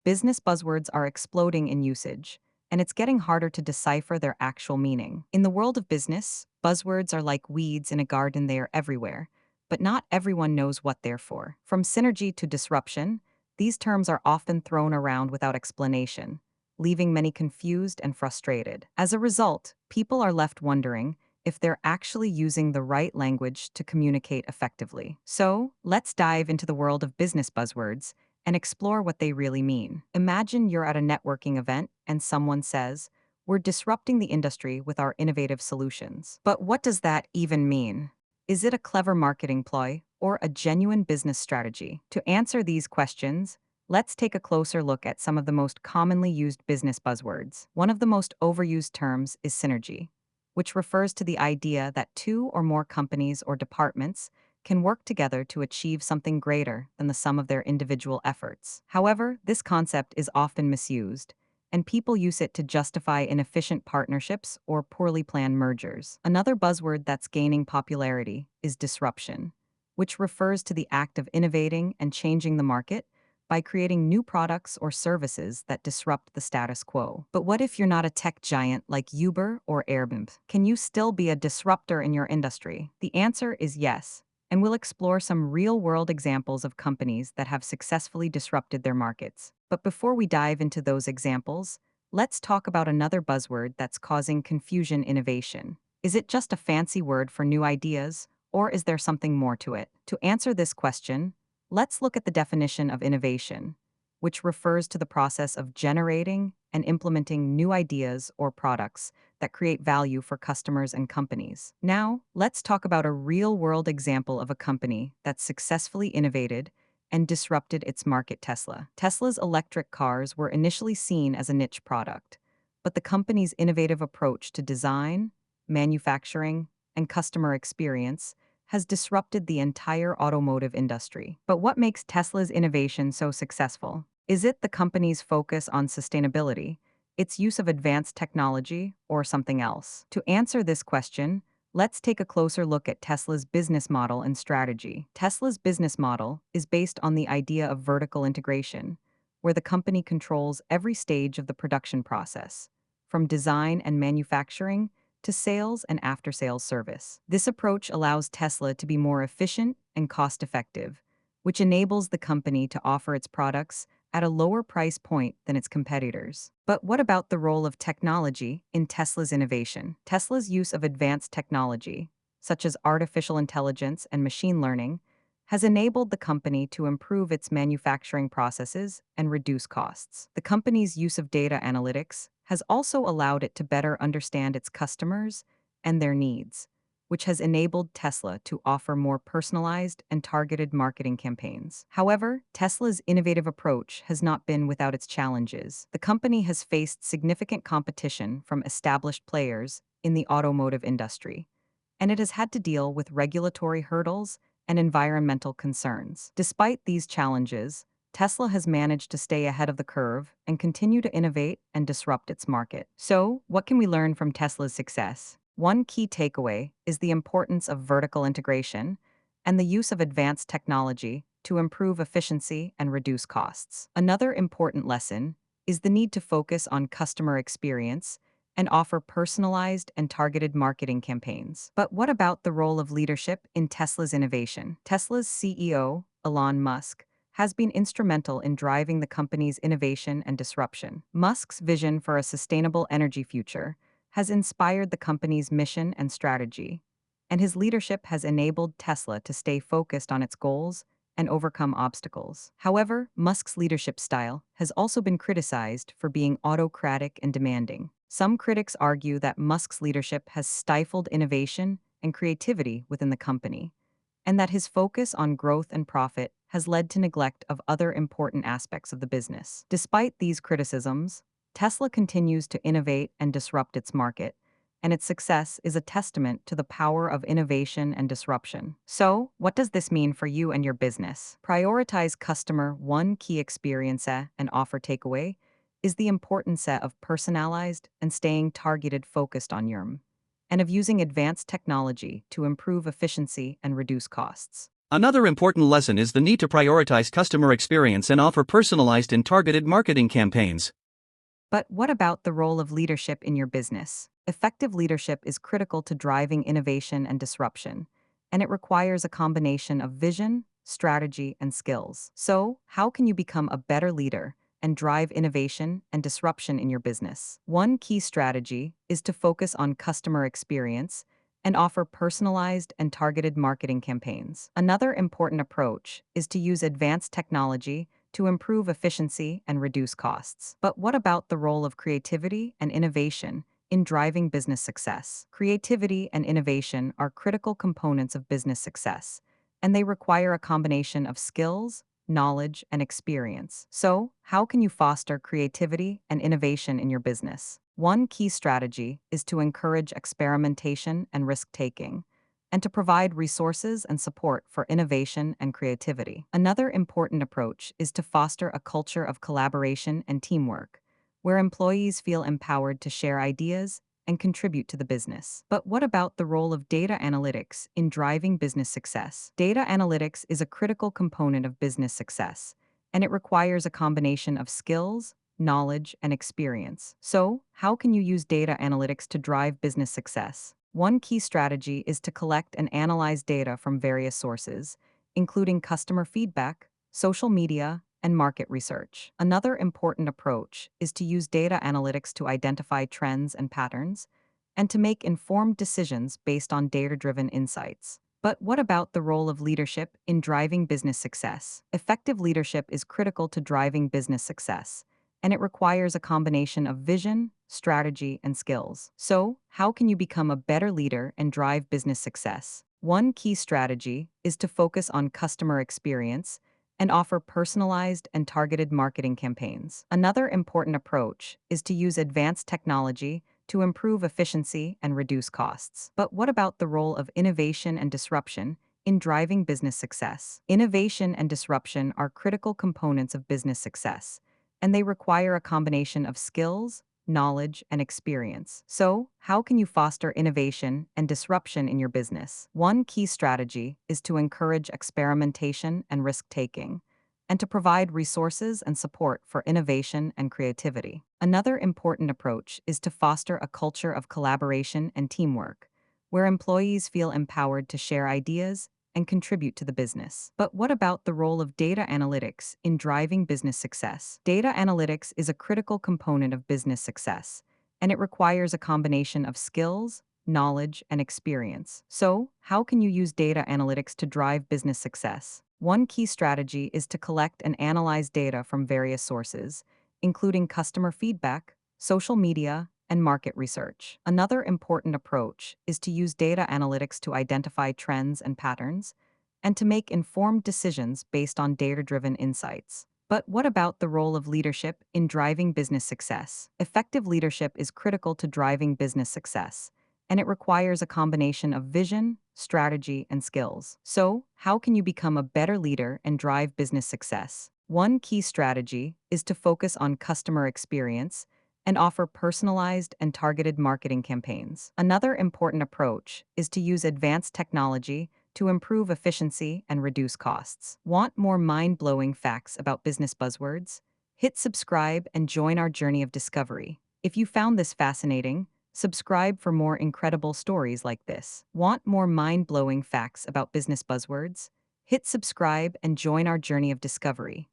business buzzwords are exploding in usage, and it's getting harder to decipher their actual meaning. In the world of business, buzzwords are like weeds in a garden, they are everywhere, but not everyone knows what they're for. From synergy to disruption, these terms are often thrown around without explanation, leaving many confused and frustrated. As a result, people are left wondering if they're actually using the right language to communicate effectively. So, let's dive into the world of business buzzwords and explore what they really mean. Imagine you're at a networking event and someone says, "We're disrupting the industry with our innovative solutions." But what does that even mean? Is it a clever marketing ploy or a genuine business strategy? To answer these questions, let's take a closer look at some of the most commonly used business buzzwords. One of the most overused terms is synergy, which refers to the idea that two or more companies or departments can work together to achieve something greater than the sum of their individual efforts. However, this concept is often misused, and people use it to justify inefficient partnerships or poorly planned mergers. Another buzzword that's gaining popularity is disruption, which refers to the act of innovating and changing the market by creating new products or services that disrupt the status quo. But what if you're not a tech giant like Uber or Airbnb? Can you still be a disruptor in your industry? The answer is yes, and we'll explore some real-world examples of companies that have successfully disrupted their markets. But before we dive into those examples, let's talk about another buzzword that's causing confusion: innovation. Is it just a fancy word for new ideas, or is there something more to it? To answer this question, let's look at the definition of innovation, which refers to the process of generating and implementing new ideas or products that create value for customers and companies. Now, let's talk about a real-world example of a company that successfully innovated and disrupted its market: Tesla. Tesla's electric cars were initially seen as a niche product, but the company's innovative approach to design, manufacturing, and customer experience has disrupted the entire automotive industry. But what makes Tesla's innovation so successful? Is it the company's focus on sustainability, its use of advanced technology, or something else? To answer this question, let's take a closer look at Tesla's business model and strategy. Tesla's business model is based on the idea of vertical integration, where the company controls every stage of the production process, from design and manufacturing to sales and after-sales service. This approach allows Tesla to be more efficient and cost-effective, which enables the company to offer its products at a lower price point than its competitors. But what about the role of technology in Tesla's innovation? Tesla's use of advanced technology, such as artificial intelligence and machine learning, has enabled the company to improve its manufacturing processes and reduce costs. The company's use of data analytics has also allowed it to better understand its customers and their needs, which has enabled Tesla to offer more personalized and targeted marketing campaigns. However, Tesla's innovative approach has not been without its challenges. The company has faced significant competition from established players in the automotive industry, and it has had to deal with regulatory hurdles and environmental concerns. Despite these challenges, Tesla has managed to stay ahead of the curve and continue to innovate and disrupt its market. So, what can we learn from Tesla's success? One key takeaway is the importance of vertical integration and the use of advanced technology to improve efficiency and reduce costs. Another important lesson is the need to focus on customer experience and offer personalized and targeted marketing campaigns. But what about the role of leadership in Tesla's innovation? Tesla's CEO, Elon Musk, has been instrumental in driving the company's innovation and disruption. Musk's vision for a sustainable energy future has inspired the company's mission and strategy, and his leadership has enabled Tesla to stay focused on its goals and overcome obstacles. However, Musk's leadership style has also been criticized for being autocratic and demanding. Some critics argue that Musk's leadership has stifled innovation and creativity within the company, and that his focus on growth and profit has led to neglect of other important aspects of the business. Despite these criticisms, Tesla continues to innovate and disrupt its market, and its success is a testament to the power of innovation and disruption. So, what does this mean for you and your business? Prioritize customer. One key experience and offer takeaway is the importance of personalized and staying targeted focused on and of using advanced technology to improve efficiency and reduce costs. Another important lesson is the need to prioritize customer experience and offer personalized and targeted marketing campaigns. But what about the role of leadership in your business? Effective leadership is critical to driving innovation and disruption, and it requires a combination of vision, strategy, and skills. So, how can you become a better leader and drive innovation and disruption in your business? One key strategy is to focus on customer experience and offer personalized and targeted marketing campaigns. Another important approach is to use advanced technology to improve efficiency and reduce costs. But what about the role of creativity and innovation in driving business success? Creativity and innovation are critical components of business success, and they require a combination of skills, knowledge, and experience. So, how can you foster creativity and innovation in your business? One key strategy is to encourage experimentation and risk-taking, and to provide resources and support for innovation and creativity. Another important approach is to foster a culture of collaboration and teamwork, where employees feel empowered to share ideas and contribute to the business. But what about the role of data analytics in driving business success? Data analytics is a critical component of business success, and it requires a combination of skills, knowledge, and experience. So, how can you use data analytics to drive business success? One key strategy is to collect and analyze data from various sources, including customer feedback, social media, and market research. Another important approach is to use data analytics to identify trends and patterns, and to make informed decisions based on data-driven insights. But what about the role of leadership in driving business success? Effective leadership is critical to driving business success, and it requires a combination of vision, strategy, and skills. So, how can you become a better leader and drive business success? One key strategy is to focus on customer experience and offer personalized and targeted marketing campaigns. Another important approach is to use advanced technology to improve efficiency and reduce costs. But what about the role of innovation and disruption in driving business success? Innovation and disruption are critical components of business success, and they require a combination of skills, knowledge, and experience. So, how can you foster innovation and disruption in your business? One key strategy is to encourage experimentation and risk-taking, and to provide resources and support for innovation and creativity. Another important approach is to foster a culture of collaboration and teamwork, where employees feel empowered to share ideas and contribute to the business. But what about the role of data analytics in driving business success? Data analytics is a critical component of business success, and it requires a combination of skills, knowledge, and experience. So, how can you use data analytics to drive business success? One key strategy is to collect and analyze data from various sources, including customer feedback, social media, and market research. Another important approach is to use data analytics to identify trends and patterns, and to make informed decisions based on data-driven insights. But what about the role of leadership in driving business success? Effective leadership is critical to driving business success, and it requires a combination of vision, strategy, and skills. So, how can you become a better leader and drive business success? One key strategy is to focus on customer experience and offer personalized and targeted marketing campaigns. Another important approach is to use advanced technology to improve efficiency and reduce costs. Want more mind-blowing facts about business buzzwords? Hit subscribe and join our journey of discovery. If you found this fascinating, subscribe for more incredible stories like this. Want more mind-blowing facts about business buzzwords? Hit subscribe and join our journey of discovery.